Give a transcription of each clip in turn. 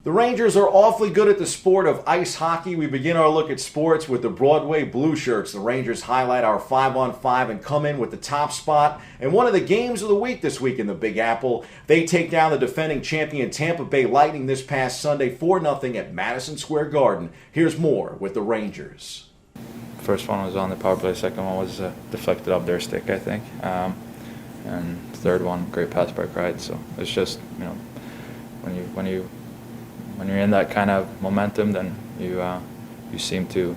The Rangers are awfully good at the sport of ice hockey. We begin our look at sports with the Broadway Blue Shirts. The Rangers highlight our 5-on-5 and come in with the top spot. And one of the games of the week this week in the Big Apple, they take down the defending champion Tampa Bay Lightning this past Sunday 4-0 at Madison Square Garden. Here's more with the Rangers. First one was on the power play. Second one was deflected off their stick, I think. And third one, great pass by Pride. So it's just, when you're in that kind of momentum, then you seem to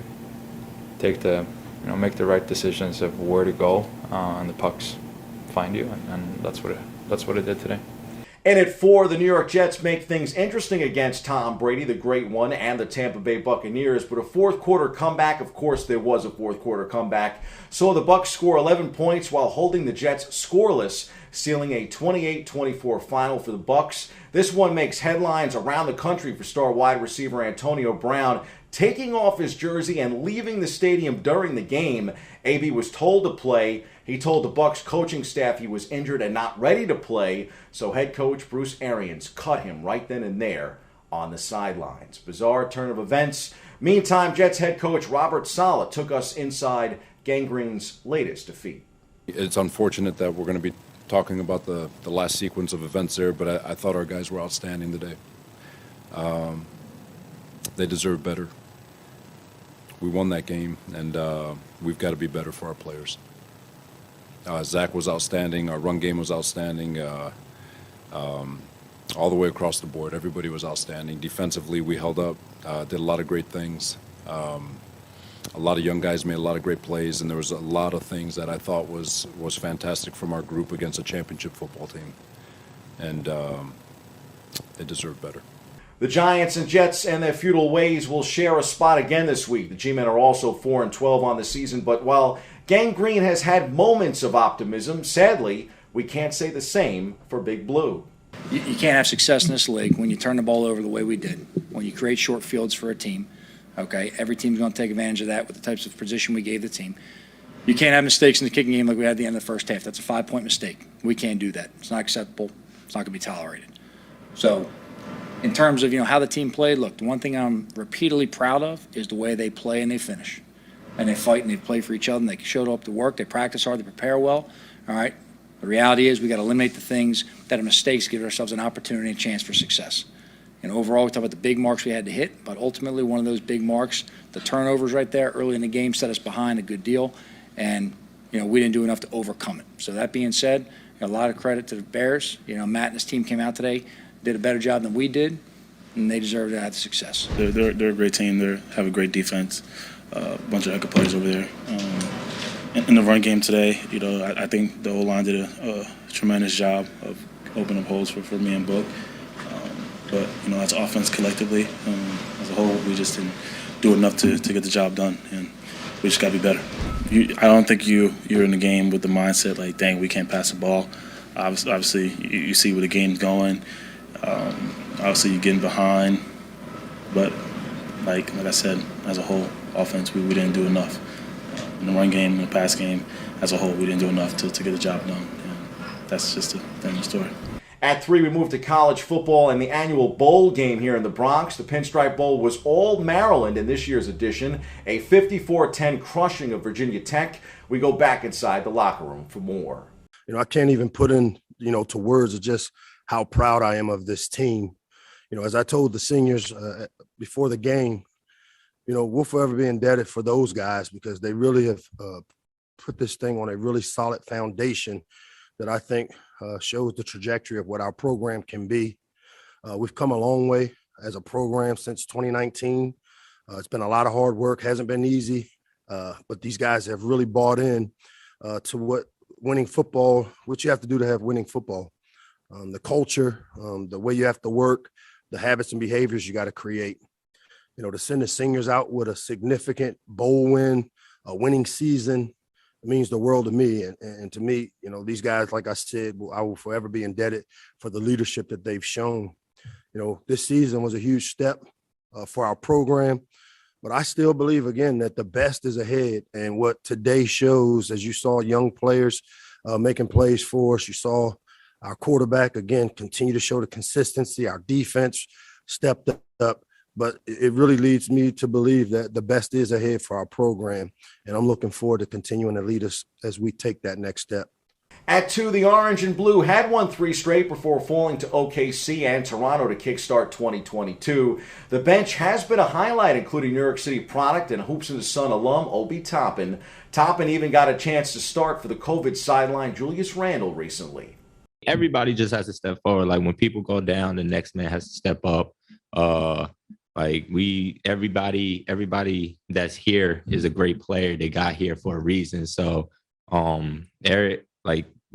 make the right decisions of where to go, and the pucks find you, and that's what it did today. And at 4, the New York Jets make things interesting against Tom Brady, the great one, and the Tampa Bay Buccaneers. But a fourth quarter comeback, of course there was a fourth quarter comeback. So the Bucs score 11 points while holding the Jets scoreless, sealing a 28-24 final for the Bucs. This one makes headlines around the country for star wide receiver Antonio Brown taking off his jersey and leaving the stadium during the game. AB was told to play. He told the Bucs coaching staff he was injured and not ready to play, so head coach Bruce Arians cut him right then and there on the sidelines. Bizarre turn of events. Meantime, Jets head coach Robert Saleh took us inside Gang Green's latest defeat. It's unfortunate that we're going to be talking about the last sequence of events there, but I thought our guys were outstanding today. They deserve better. We won that game, and we've got to be better for our players. Zach was outstanding. Our run game was outstanding. All the way across the board, everybody was outstanding. Defensively, we held up, did a lot of great things. A lot of young guys made a lot of great plays, and there was a lot of things that I thought was fantastic from our group against a championship football team. And they deserve better. The Giants and Jets and their feudal ways will share a spot again this week. The G-Men are also 4-12 on the season, but while Gang Green has had moments of optimism, sadly, we can't say the same for Big Blue. You can't have success in this league when you turn the ball over the way we did, when you create short fields for a team. Okay, every team's going to take advantage of that with the types of position we gave the team. You can't have mistakes in the kicking game like we had at the end of the first half. That's a 5-point mistake. We can't do that. It's not acceptable. It's not going to be tolerated. So, in terms of how the team played, look, the one thing I'm repeatedly proud of is the way they play and they finish, and they fight and they play for each other. And they showed up to work. They practice hard. They prepare well. All right. The reality is we got to eliminate the things that are mistakes, give ourselves an opportunity, and a chance for success. And overall, we talk about the big marks we had to hit, but ultimately one of those big marks, the turnovers right there early in the game set us behind a good deal, and we didn't do enough to overcome it. So that being said, a lot of credit to the Bears. Matt and his team came out today, did a better job than we did, and they deserve to have the success. They're a great team. They have a great defense, a bunch of good players over there. In the run game today, I think the O-line did a tremendous job of opening up holes for me and Book. But, as offense collectively, as a whole, we just didn't do enough to get the job done, and we just got to be better. I don't think you're in the game with the mindset like, dang, we can't pass the ball. Obviously, you see where the game's going. Obviously, you're getting behind. But, like I said, as a whole, offense, we didn't do enough. In the run game, in the pass game, as a whole, we didn't do enough to get the job done. And that's just the end of the story. At 3, we move to college football and the annual bowl game here in the Bronx. The Pinstripe Bowl was all Maryland in this year's edition, a 54-10 crushing of Virginia Tech. We go back inside the locker room for more. I can't even put in, to words of just how proud I am of this team. As I told the seniors before the game, we'll forever be indebted for those guys because they really have put this thing on a really solid foundation that I think shows the trajectory of what our program can be. We've come a long way as a program since 2019. It's been a lot of hard work, hasn't been easy, but these guys have really bought in to what winning football, what you have to do to have winning football. The culture, the way you have to work, the habits and behaviors you got to create. To send the seniors out with a significant bowl win, a winning season, it means the world to me. And to me, these guys, like I said, I will forever be indebted for the leadership that they've shown. This season was a huge step for our program, but I still believe, again, that the best is ahead. And what today shows, as you saw young players making plays for us, you saw our quarterback, again, continue to show the consistency, our defense stepped up. But it really leads me to believe that the best is ahead for our program. And I'm looking forward to continuing to lead us as we take that next step. At 2, the Orange and Blue had won 3 straight before falling to OKC and Toronto to kickstart 2022. The bench has been a highlight, including New York City product and Hoops in the Sun alum Obi Toppin. Toppin even got a chance to start for the COVID sideline Julius Randle recently. Everybody just has to step forward. Like when people go down, the next man has to step up. Everybody that's here is a great player. They got here for a reason. So,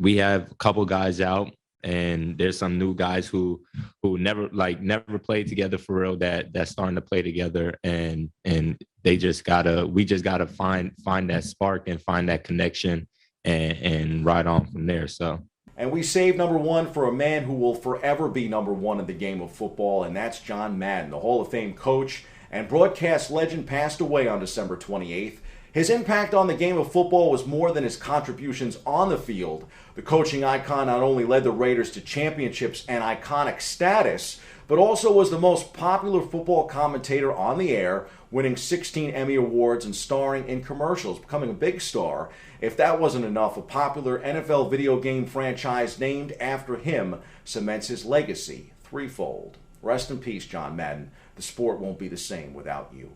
we have a couple guys out, and there's some new guys who never played together for real that's starting to play together, and we just gotta find that spark and find that connection and ride on from there. So. And we saved number 1 for a man who will forever be number 1 in the game of football, and that's John Madden, the Hall of Fame coach and broadcast legend, passed away on December 28th. His impact on the game of football was more than his contributions on the field. The coaching icon not only led the Raiders to championships and iconic status, but also was the most popular football commentator on the air, winning 16 Emmy Awards and starring in commercials, becoming a big star. If that wasn't enough, a popular NFL video game franchise named after him cements his legacy threefold. Rest in peace, John Madden. The sport won't be the same without you.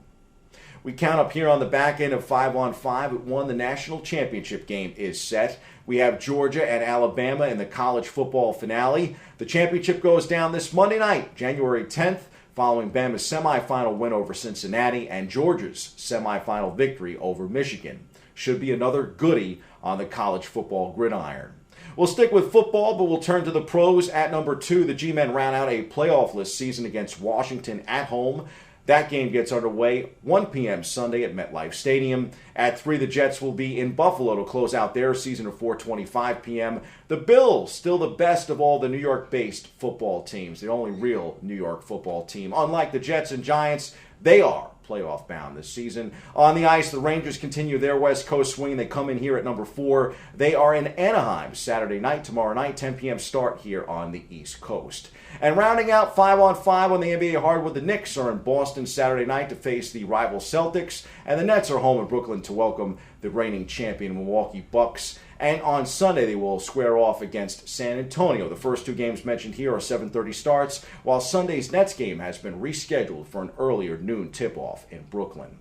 We count up here on the back end of 5-on-5 at 1. The national championship game is set. We have Georgia and Alabama in the college football finale. The championship goes down this Monday night, January 10th, following Bama's semifinal win over Cincinnati and Georgia's semifinal victory over Michigan. Should be another goodie on the college football gridiron. We'll stick with football, but we'll turn to the pros. At number 2, the G-Men round out a playoff-less season against Washington at home. That game gets underway 1 p.m. Sunday at MetLife Stadium. At 3, the Jets will be in Buffalo to close out their season at 4:25 p.m. The Bills, still the best of all the New York-based football teams, the only real New York football team. Unlike the Jets and Giants, they are playoff bound this season. On the ice, the Rangers continue their West Coast swing. They come in here at number 4. They are in Anaheim Saturday night, tomorrow night, 10 p.m. start here on the East Coast. And rounding out 5-on-5 on the NBA hardwood, the Knicks are in Boston Saturday night to face the rival Celtics, and the Nets are home in Brooklyn to welcome the reigning champion Milwaukee Bucks. And on Sunday, they will square off against San Antonio. The first 2 games mentioned here are 7:30 starts, while Sunday's Nets game has been rescheduled for an earlier noon tip-off in Brooklyn.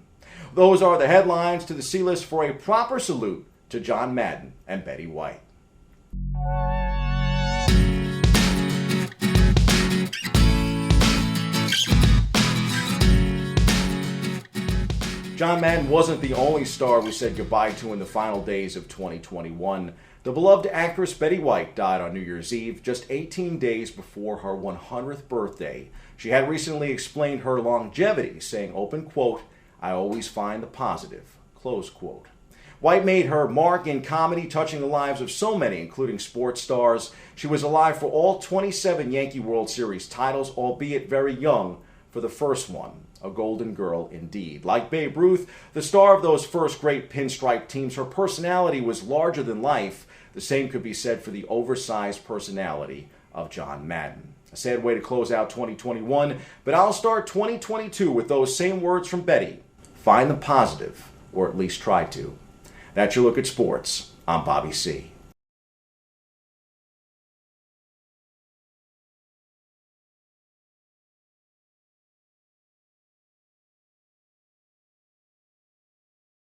Those are the headlines. To the C-List for a proper salute to John Madden and Betty White. John Madden wasn't the only star we said goodbye to in the final days of 2021. The beloved actress Betty White died on New Year's Eve, just 18 days before her 100th birthday. She had recently explained her longevity, saying, open quote, "I always find the positive," close quote. White made her mark in comedy, touching the lives of so many, including sports stars. She was alive for all 27 Yankee World Series titles, albeit very young for the first one. A golden girl indeed. Like Babe Ruth, the star of those first great pinstripe teams, her personality was larger than life. The same could be said for the oversized personality of John Madden. A sad way to close out 2021, but I'll start 2022 with those same words from Betty. Find the positive, or at least try to. That's your look at sports. I'm Bobby C.